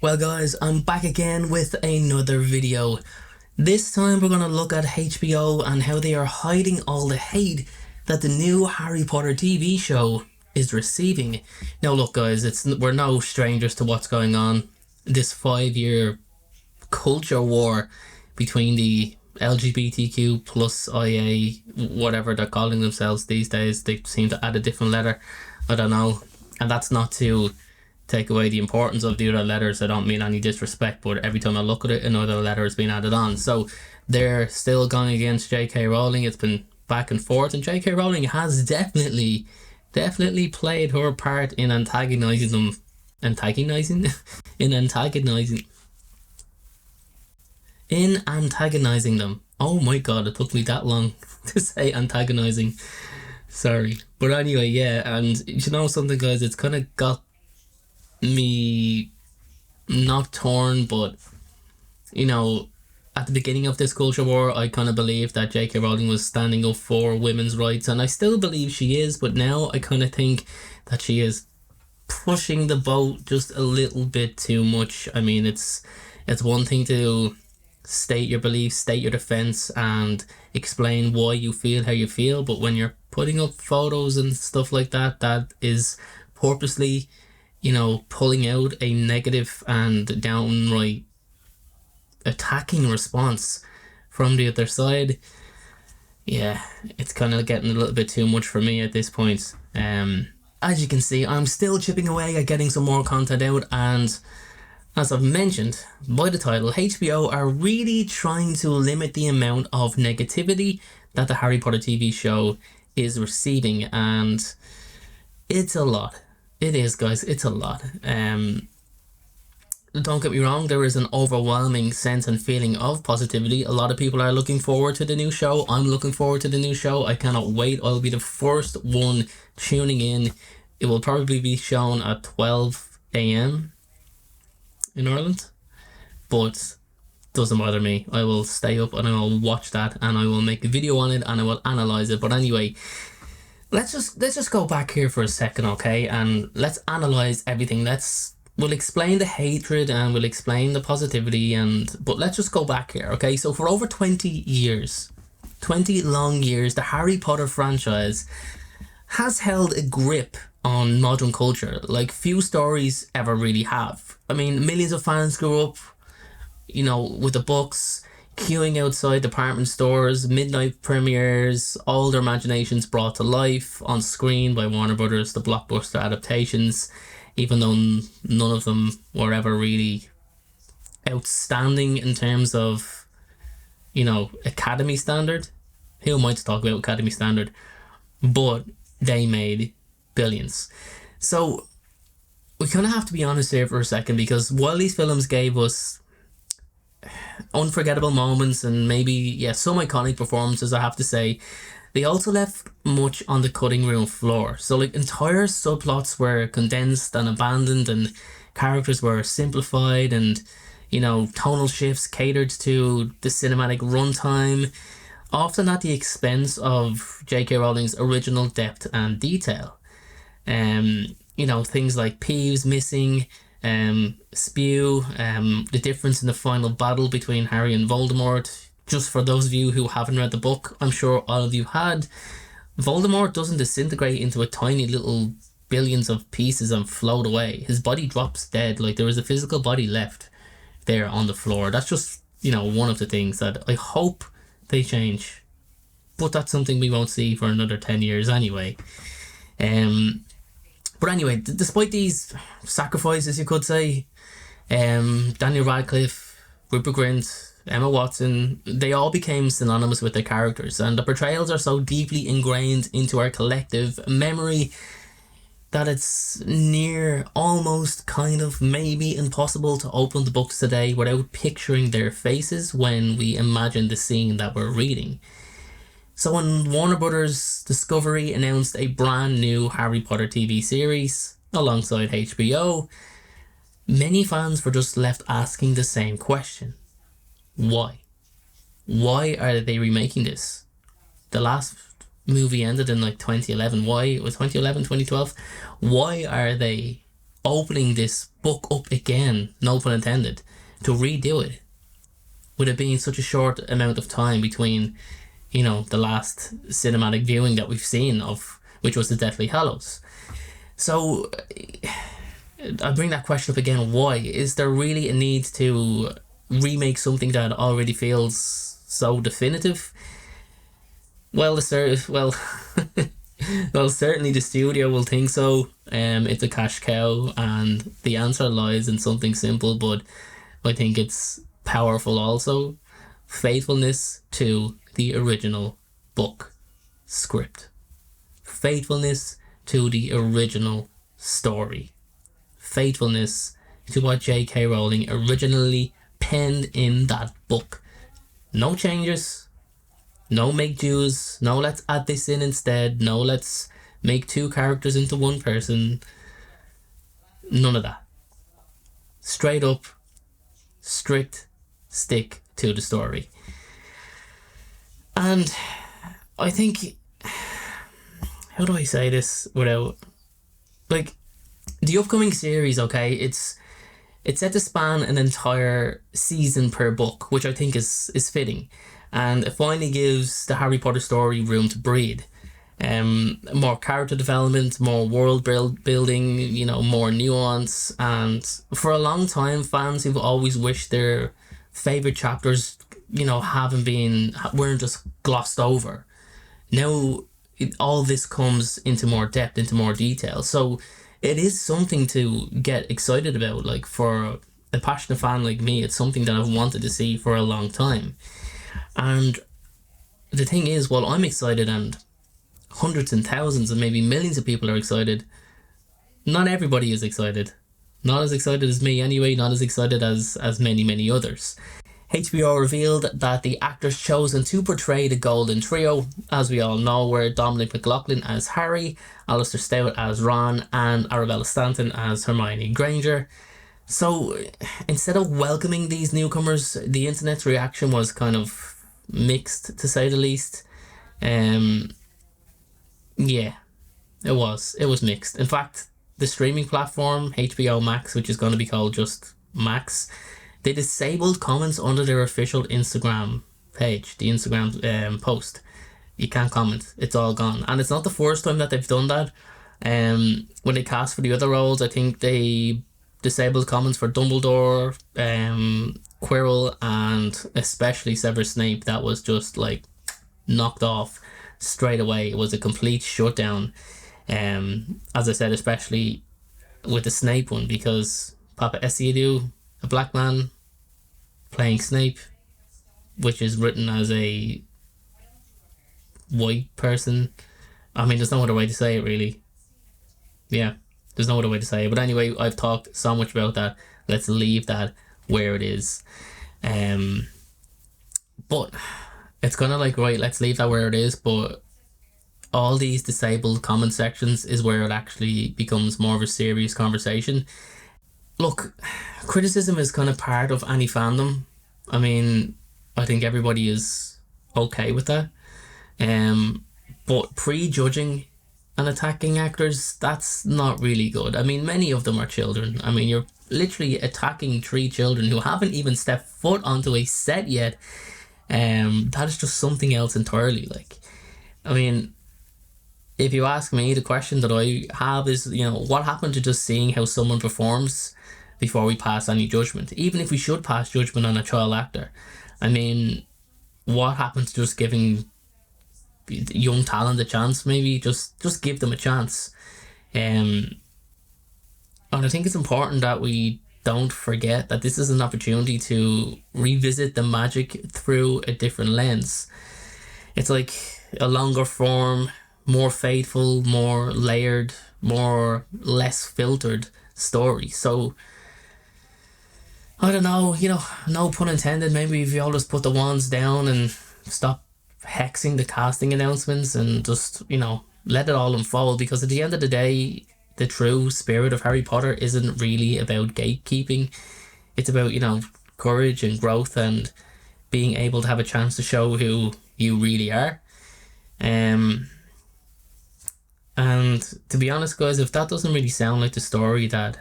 Well guys, I'm back again with another video. This time we're going to look at HBO and how they are hiding all the hate that the new Harry Potter TV show is receiving. Now look guys, we're no strangers to what's going on. This 5-year culture war between the LGBTQ plus IA, whatever they're calling themselves these days. They seem to add a different letter, I don't know. And that's not to take away the importance of the other letters. I don't mean any disrespect, but every time I look at it, another letter has been added on. So they're still going against J.K. Rowling. It's been back and forth, and J.K. Rowling has definitely played her part in antagonizing them. Antagonizing them. Oh my god, it took me that long to say antagonizing. Sorry. But anyway, yeah, and you know something guys, it's kind of got me not torn, but you know, at the beginning of this culture war, I kind of believed that J.K. Rowling was standing up for women's rights, and I still believe she is, but now I kind of think that she is pushing the boat just a little bit too much. I mean, it's one thing to state your beliefs, state your defense, and explain why you feel how you feel, but when you're putting up photos and stuff like that, that is purposely, you know, pulling out a negative and downright attacking response from the other side. Yeah, it's kind of getting a little bit too much for me at this point. As you can see, I'm still chipping away at getting some more content out, and as I've mentioned by the title, HBO are really trying to limit the amount of negativity that the Harry Potter TV show is receiving, and it's a lot. It is, guys, it's a lot. Don't get me wrong, there is an overwhelming sense and feeling of positivity. A lot of people are looking forward to the new show. I'm looking forward to the new show. I cannot wait. I'll be the first one tuning in. It will probably be shown at 12 a.m. in Ireland, but doesn't bother me. I will stay up and I will watch that, and I will make a video on it and I will analyze it. But anyway, let's just go back here for a second, okay, and let's analyze everything. We'll explain the hatred and we'll explain the positivity, but let's just go back here, okay? So for over 20 years, 20 long years, the Harry Potter franchise has held a grip on modern culture like few stories ever really have. I mean, millions of fans grew up, you know, with the books, queuing outside department stores, midnight premieres, all their imaginations brought to life on screen by Warner Brothers, the blockbuster adaptations, even though none of them were ever really outstanding in terms of, you know, Academy standard. Who am I to talk about Academy standard? But they made billions. So we kind of have to be honest here for a second, because while these films gave us unforgettable moments and maybe some iconic performances, I have to say, they also left much on the cutting room floor. So like entire subplots were condensed and abandoned, and characters were simplified, and you know, tonal shifts catered to the cinematic runtime, often at the expense of J.K. Rowling's original depth and detail. You know, things like Peeves missing, Spew, the difference in the final battle between Harry and Voldemort. Just for those of you who haven't read the book, I'm sure all of you had, Voldemort doesn't disintegrate into a tiny little billions of pieces and float away. His body drops dead. Like, there is a physical body left there on the floor. That's just, you know, one of the things that I hope they change, but that's something we won't see for another 10 years anyway. But anyway, despite these sacrifices, you could say, Daniel Radcliffe, Rupert Grint, Emma Watson, they all became synonymous with their characters, and the portrayals are so deeply ingrained into our collective memory that it's near almost kind of maybe impossible to open the books today without picturing their faces when we imagine the scene that we're reading. So when Warner Brothers Discovery announced a brand new Harry Potter TV series alongside HBO, many fans were just left asking the same question. Why? Why are they remaking this? The last movie ended in like 2011. Why? It was 2011, 2012. Why are they opening this book up again, no pun intended, to redo it, with it being such a short amount of time between, the last cinematic viewing that we've seen of, which was the Deathly Hallows. So I bring that question up again. Why? Is there really a need to remake something that already feels so definitive? Well, well, well, certainly the studio will think so. It's a cash cow, and the answer lies in something simple, but I think it's powerful also. Faithfulness to the original book script. Faithfulness to the original story. Faithfulness to what J.K. Rowling originally penned in that book. No changes. No make do's. No, let's add this in instead. No, let's make two characters into one person. None of that. Straight up, strict stick to the story. And I think, how do I say this without, like, the upcoming series, okay, it's set to span an entire season per book, which I think is fitting, and it finally gives the Harry Potter story room to breathe. More character development, more world building, more nuance, and for a long time, fans who've always wished their favorite chapters, weren't just glossed over. Now, all this comes into more depth, into more detail. So it is something to get excited about. Like, for a passionate fan like me, it's something that I've wanted to see for a long time. And the thing is, while I'm excited and hundreds and thousands and maybe millions of people are excited, not everybody is excited. Not as excited as me anyway, not as excited as many others. HBO revealed that the actors chosen to portray the Golden Trio, as we all know, were Dominic McLaughlin as Harry, Alistair Stout as Ron, and Arabella Stanton as Hermione Granger. So instead of welcoming these newcomers, the internet's reaction was kind of mixed, to say the least. Yeah, it was mixed. In fact, the streaming platform HBO Max, which is going to be called just Max, they disabled comments under their official Instagram page, the Instagram post. You can't comment. It's all gone. And it's not the first time that they've done that. When they cast for the other roles, I think they disabled comments for Dumbledore, Quirrell, and especially Severus Snape. That was just like knocked off straight away. It was a complete shutdown. As I said, especially with the Snape one, because Papa Essiedu, a black man playing Snape, which is written as a white person. I mean, there's no other way to say it, really. Yeah, there's no other way to say it. But anyway, I've talked so much about that. Let's leave that where it is. But it's kind of like, right, let's leave that where it is. But all these disabled comment sections is where it actually becomes more of a serious conversation. Look, criticism is kind of part of any fandom. I mean, I think everybody is okay with that. But prejudging and attacking actors, that's not really good. I mean, many of them are children. I mean, you're literally attacking 3 children who haven't even stepped foot onto a set yet. That is just something else entirely. Like, I mean, if you ask me, the question that I have is, what happened to just seeing how someone performs before we pass any judgment? Even if we should pass judgment on a child actor, I mean, what happened to just giving young talent a chance? Maybe just give them a chance. And I think it's important that we don't forget that this is an opportunity to revisit the magic through a different lens. It's like a longer form, more faithful, more layered, less filtered story. So I don't know, no pun intended, maybe if you all just put the wands down and stop hexing the casting announcements and just, let it all unfold, because at the end of the day, the true spirit of Harry Potter isn't really about gatekeeping. It's about, courage and growth and being able to have a chance to show who you really are. And to be honest, guys, if that doesn't really sound like the story that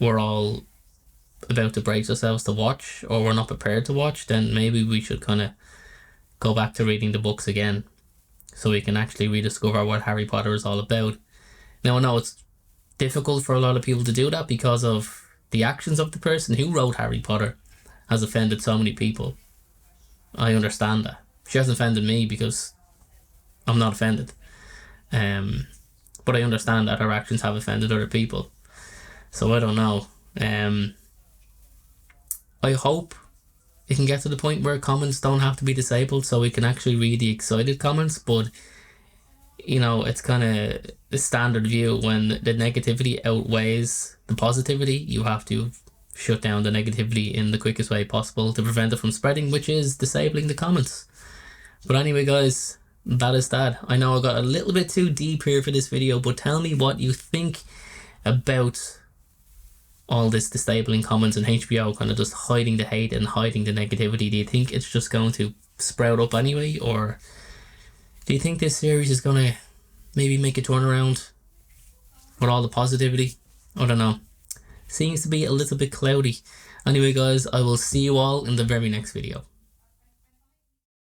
we're all about to brace ourselves to watch, or we're not prepared to watch, then maybe we should kind of go back to reading the books again, so we can actually rediscover what Harry Potter is all about. Now I know it's difficult for a lot of people to do that because of the actions of the person who wrote Harry Potter has offended so many people. I understand that. She hasn't offended me because I'm not offended. But I understand that her actions have offended other people. So I don't know. I hope it can get to the point where comments don't have to be disabled so we can actually read the excited comments, but it's kind of the standard view. When the negativity outweighs the positivity, you have to shut down the negativity in the quickest way possible to prevent it from spreading, which is disabling the comments. But anyway, guys, that is that. I know I got a little bit too deep here for this video, but tell me what you think about all this disabling comments and HBO kind of just hiding the hate and hiding the negativity. Do you think it's just going to sprout up anyway, or do you think this series is going to maybe make a turnaround with all the positivity? I don't know. Seems to be a little bit cloudy. Anyway, guys, I will see you all in the very next video.